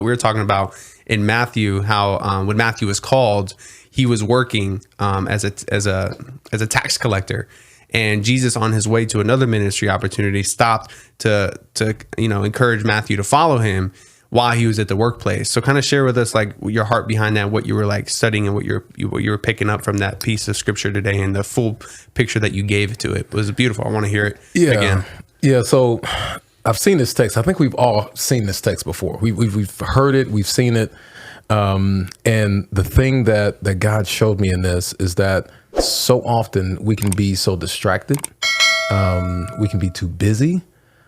We were talking about in Matthew how when Matthew was called, he was working as a tax collector, and Jesus, on his way to another ministry opportunity, stopped to encourage Matthew to follow him while he was at the workplace. So kind of share with us like your heart behind that, what you were like studying, and what you were picking up from that piece of scripture today, and the full picture that you gave to it. It was beautiful. I want to hear it again. Yeah. So I've seen this text. I think we've all seen this text before. We've heard it. We've seen it. And the thing that God showed me in this is that so often we can be so distracted. We can be too busy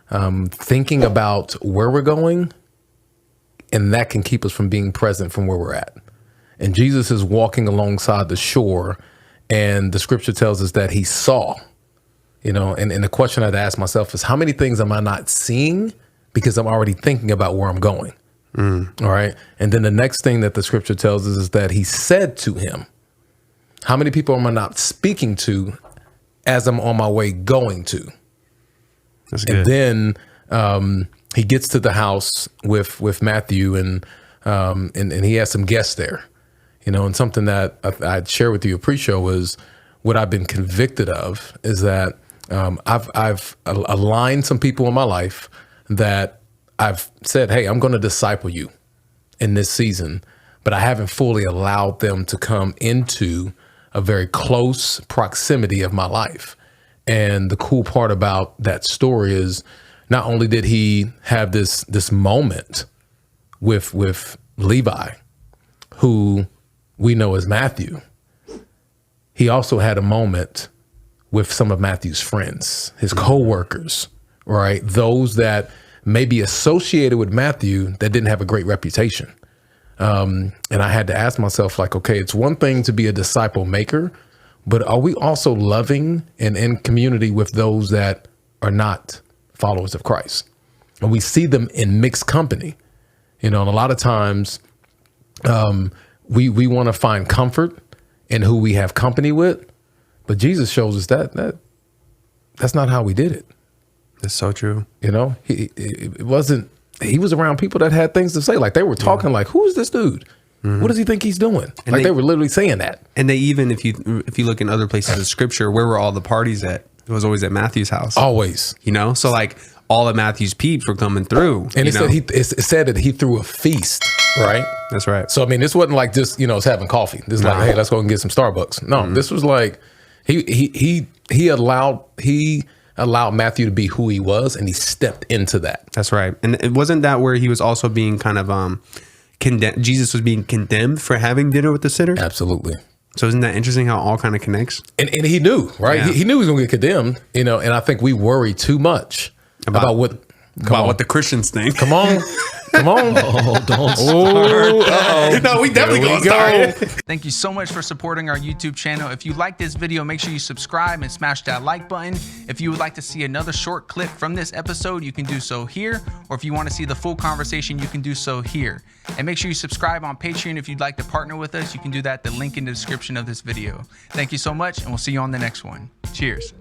thinking about where we're going, and that can keep us from being present from where we're at. And Jesus is walking alongside the shore, and the scripture tells us that he saw, and the question I'd ask myself is, how many things am I not seeing because I'm already thinking about where I'm going? All right. And then the next thing that the scripture tells us is that he said to him, how many people am I not speaking to as I'm on my way going to? That's good. And then he gets to the house with Matthew, and he has some guests there, and something that I'd share with you a pre-show was what I've been convicted of is that I've aligned some people in my life that I've said, hey, I'm going to disciple you in this season, but I haven't fully allowed them to come into a very close proximity of my life. And the cool part about that story is not only did he have this moment with Levi, who we know as Matthew, he also had a moment with some of Matthew's friends, his co-workers, right? Those that may be associated with Matthew that didn't have a great reputation. And I had to ask myself, like, okay, it's one thing to be a disciple maker, but are we also loving and in community with those that are not followers of Christ? And we see them in mixed company, and a lot of times we want to find comfort in who we have company with, but Jesus shows us that's not how we did it. That's so true. It wasn't, he was around people that had things to say. Like they were talking like, who is this dude? What does he think he's doing? And they were literally saying that. And they even, if you look in other places of scripture, where were all the parties at? It was always at Matthew's house. Always. So like all of Matthew's peeps were coming through. And it said that he threw a feast, right? That's right. So, I mean, this wasn't like just, it's having coffee. This is like, hey, let's go and get some Starbucks. No, this was like, he allowed Matthew to be who he was, and he stepped into that. That's right. And it wasn't that where he was also being kind of condemned. Jesus was being condemned for having dinner with the sinner. Absolutely. So isn't that interesting how it all kind of connects? And he knew, right? Yeah. He knew he was going to get condemned, and I think we worry too much about what the Christians think. Come on. Oh, don't start. No, we definitely going to start. Thank you so much for supporting our YouTube channel. If you like this video, make sure you subscribe and smash that like button. If you would like to see another short clip from this episode, you can do so here. Or if you want to see the full conversation, you can do so here. And make sure you subscribe on Patreon if you'd like to partner with us. You can do that. The link in the description of this video. Thank you so much, and we'll see you on the next one. Cheers.